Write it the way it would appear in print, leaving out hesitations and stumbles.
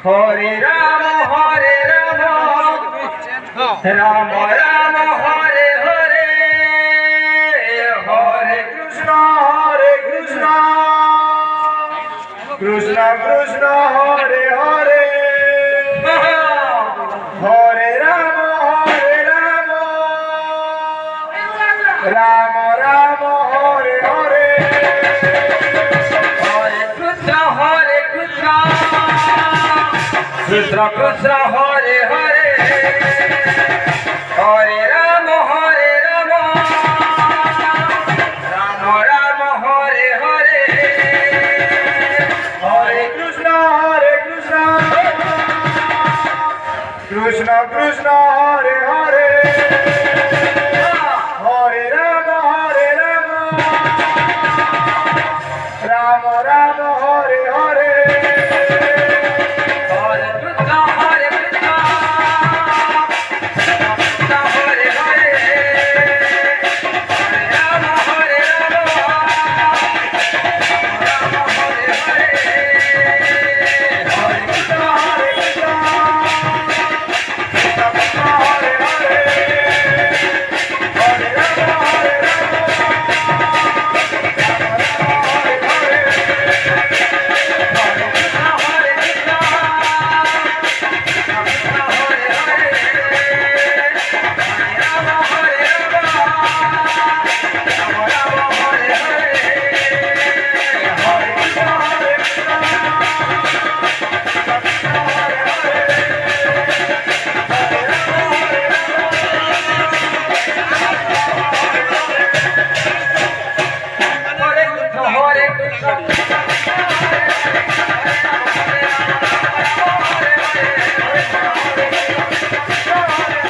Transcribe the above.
Hare Ram Ram Ram Hare Hare, Hare Krishna Krishna Krishna Hare Hare, Hare Ram Ram Ram Hare Hare, Hare Krishna Krishna Krishna Hare Hare, Hare Ram Ram Ram Hare Hare, Hare Krishna Krishna Krishna Hare Hare.